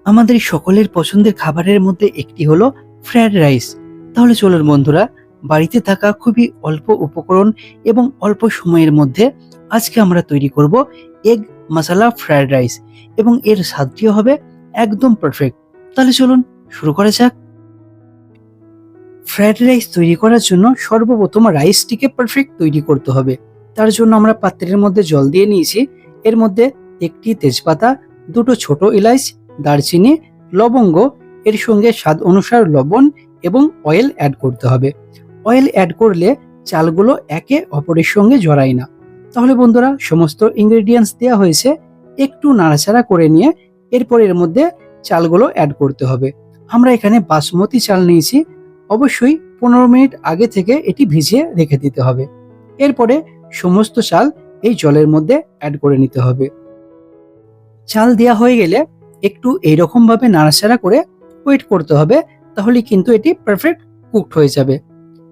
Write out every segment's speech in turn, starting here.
আমাদের সকলের পছন্দের খাবারের মধ্যে একটি হলো ফ্রাইড রাইস। তাহলে চলুন বন্ধুরা, বাড়িতে থাকা খুবই অল্প উপকরণ এবং অল্প সময়ের মধ্যে আজকে আমরা তৈরি করব এগ মশলা ফ্রাইড রাইস, এবং এর স্বাদটিও হবে একদম পারফেক্ট। তাহলে চলুন শুরু করা যাক। ফ্রাইড রাইস তৈরি করার জন্য সর্বপ্রথম রাইসটিকে পারফেক্ট তৈরি করতে হবে। তার জন্য আমরা পাত্রের মধ্যে জল দিয়ে নিয়েছি। এর মধ্যে একটি তেজপাতা, দুটো ছোট এলাচ, দারচিনি, লবঙ্গ, এর সঙ্গে স্বাদ অনুসার লবণ এবং অয়েল অ্যাড করতে হবে। অয়েল অ্যাড করলে চালগুলো একে অপরের সঙ্গে জড়ায় না। তাহলে বন্ধুরা, সমস্ত ইনগ্রেডিয়েন্টস দেওয়া হয়েছে, একটু নাড়াচাড়া করে নিয়ে এরপর এর মধ্যে চালগুলো অ্যাড করতে হবে। আমরা এখানে বাসমতি চাল নিয়েছি। অবশ্যই 15 মিনিট আগে থেকে এটি ভিজিয়ে রেখে দিতে হবে। এরপরে সমস্ত চাল এই জলের মধ্যে অ্যাড করে নিতে হবে। চাল দেওয়া হয়ে গেলে একটু এইরকম ভাবে নাড়াচাড়া করে ওয়েট করতে হবে, তাহলে কিন্তু এটি পারফেক্ট কুকড হয়ে যাবে।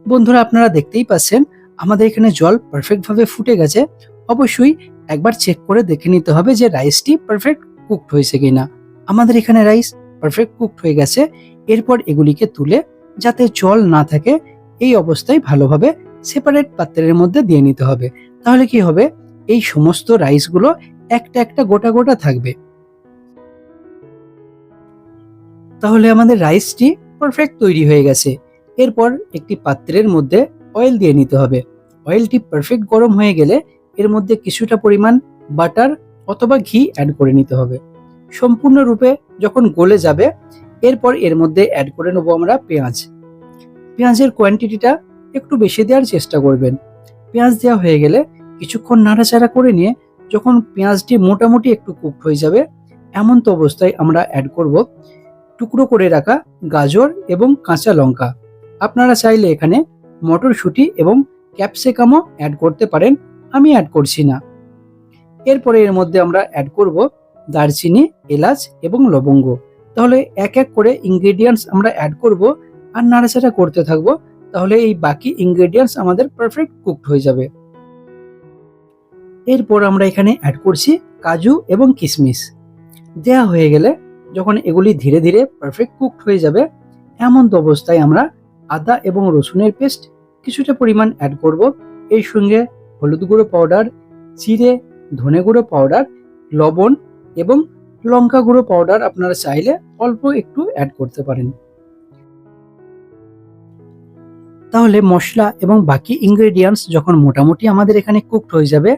বন্ধুরা, আপনারা দেখতেই পাচ্ছেন আমাদের এখানে জল পারফেক্ট ভাবে ফুটে গেছে। অবশ্যই একবার চেক করে দেখে নিতে হবে যে রাইসটি পারফেক্ট কুকড হয়েছে কিনা। আমাদের এখানে রাইস পারফেক্ট কুকড হয়ে গেছে। এরপর এগুলিকে তুলে, যাতে জল না থাকে, এই অবস্থায় ভালোভাবে সেপারেট পাত্রের মধ্যে দিয়ে নিতে হবে। তাহলে কি হবে, এই সমস্ত রাইসগুলো একটা একটা গোটা গোটা থাকবে। তাহলে আমাদের রাইসটি পারফেক্ট তৈরি হয়ে গেছে। এরপর একটি পাত্রের মধ্যে অয়েল দিয়ে নিতে হবে। অয়েলটি পারফেক্ট গরম হয়ে গেলে এর মধ্যে কিছুটা পরিমাণ বাটার অথবা ঘি অ্যাড করে নিতে হবে। সম্পূর্ণরূপে যখন গলে যাবে, এরপর এর মধ্যে অ্যাড করে নেবো আমরা পেঁয়াজ। পেঁয়াজের কোয়ান্টিটিটা একটু বেশি দেওয়ার চেষ্টা করবেন। পেঁয়াজ দেওয়া হয়ে গেলে কিছুক্ষণ নাড়াচাড়া করে নিয়ে যখন পেঁয়াজটি মোটামুটি একটু কুকড হয়ে যাবে, এমন তো অবস্থায় আমরা অ্যাড করব টুকরো করে রাখা গাজর এবং কাঁচা লঙ্কা। আপনারা চাইলে এখানে মটরশুঁটি এবং ক্যাপসিকামও অ্যাড করতে পারেন, আমি অ্যাড করছি না। এরপরে এর মধ্যে আমরা অ্যাড করব দারচিনি, এলাচ এবং লবঙ্গ। তাহলে এক এক করে ইনগ্রেডিয়েন্টস আমরা অ্যাড করব আর নাড়াচাড়া করতে থাকবো। তাহলে এই বাকি ইনগ্রেডিয়েন্টস আমাদের পারফেক্ট কুকড হয়ে যাবে। এরপর আমরা এখানে অ্যাড করছি কাজু এবং কিশমিশ। দেয়া হয়ে গেলে যখন এগুলি ধীরে ধীরে পারফেক্ট কুকড হয়ে যাবে, এমন তো অবস্থায় আমরা আদা এবং রসুনের পেস্ট কিছুটা পরিমাণ অ্যাড করব। এর সঙ্গে হলুদ গুঁড়ো পাউডার, জিরে, ধনে গুঁড়ো পাউডার, লবণ এবং লঙ্কা গুঁড়ো পাউডার আপনারা চাইলে অল্প একটু অ্যাড করতে পারেন। তাহলে মশলা এবং বাকি ইনগ্রেডিয়েন্টস যখন মোটামুটি আমাদের এখানে কুকড হয়ে যাবে,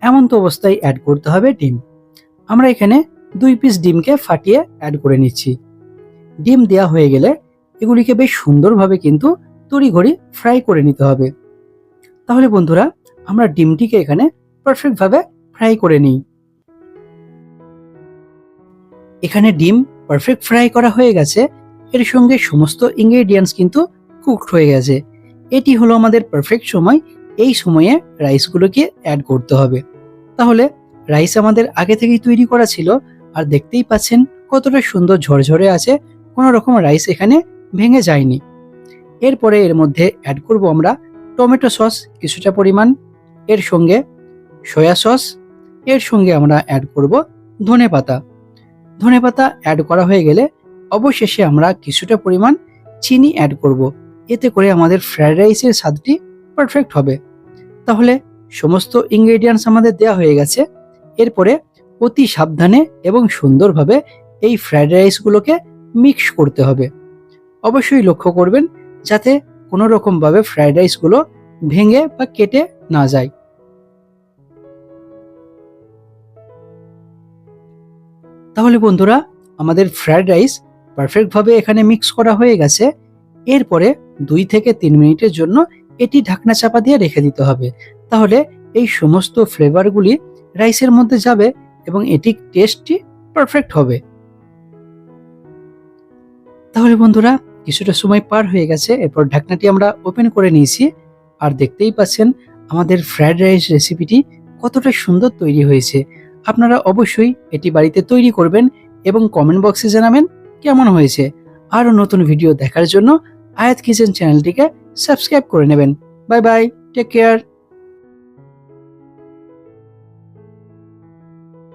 এমন তো অবস্থায় অ্যাড করতে হবে ডিম। আমরা এখানে 2 পিস ডিমকে ফাটিয়ে অ্যাড করে নিচ্ছি। ডিম দেওয়া হয়ে গেলে এগুলিকে বেশ সুন্দরভাবে কিন্তু তড়িঘড়ি ফ্রাই করে নিতে হবে। তাহলে বন্ধুরা, আমরা ডিমটিকে এখানে পারফেক্ট ভাবে ফ্রাই করে নিই। এখানে ডিম পারফেক্ট ফ্রাই করা হয়ে গেছে। এর সঙ্গে সমস্ত ইনগ্রেডিয়েন্টস কিন্তু কুকড হয়ে গেছে। এটি হলো আমাদের পারফেক্ট সময়। এই সময়ে রাইসগুলোকে অ্যাড করতে হবে। তাহলে রাইস আমাদের আগে থেকেই তৈরি করা ছিল, আর দেখতেই পাচ্ছেন কতটা সুন্দর ঝরঝরে আছে, কোনো রকম রাইস এখানে ভেঙে যায়নি। এরপরে এর মধ্যে অ্যাড করব আমরা টমেটো সস কিছুটা পরিমাণ, এর সঙ্গে সয়া সস, এর সঙ্গে আমরা অ্যাড করব ধনেপাতা। ধনেপাতা অ্যাড করা হয়ে গেলে অবশেষে আমরা কিছুটা পরিমাণ চিনি অ্যাড করব। এতে করে আমাদের ফ্রাইড রাইসের স্বাদটি পারফেক্ট হবে। তাহলে সমস্ত ইনগ্রেডিয়েন্টস আমাদের দেওয়া হয়ে গেছে। এরপরে অতি সাবধানে এবং সুন্দরভাবে এই ফ্রাইড রাইসগুলোকে মিক্স করতে হবে। অবশ্যই লক্ষ্য করবেন যাতে কোনো রকমভাবে ফ্রাইড রাইসগুলো ভেঙে বা কেটে না যায়। তাহলে বন্ধুরা, আমাদের ফ্রাইড রাইস পারফেক্টভাবে এখানে মিক্স করা হয়ে গেছে। এরপরে 2 থেকে 3 মিনিটের জন্য এটি ঢাকনা চাপা দিয়ে রেখে দিতে হবে। তাহলে এই সমস্ত ফ্লেভারগুলি রাইসের মধ্যে যাবে এবং এটি টেস্টটি পারফেক্ট হবে। তাহলে বন্ধুরা, কিছুটা সময় পার হয়ে গেছে। এরপর ঢাকনাটি আমরা ওপেন করে নিয়েছি, আর দেখতেই পাচ্ছেন আমাদের ফ্রাইড রাইস রেসিপিটি কতটা সুন্দর তৈরি হয়েছে। আপনারা অবশ্যই এটি বাড়িতে তৈরি করবেন এবং কমেন্ট বক্সে জানাবেন কেমন হয়েছে। আরও নতুন ভিডিও দেখার জন্য আয়াত কিচেন চ্যানেলটিকে সাবস্ক্রাইব করে নেবেন। Bye bye, take care.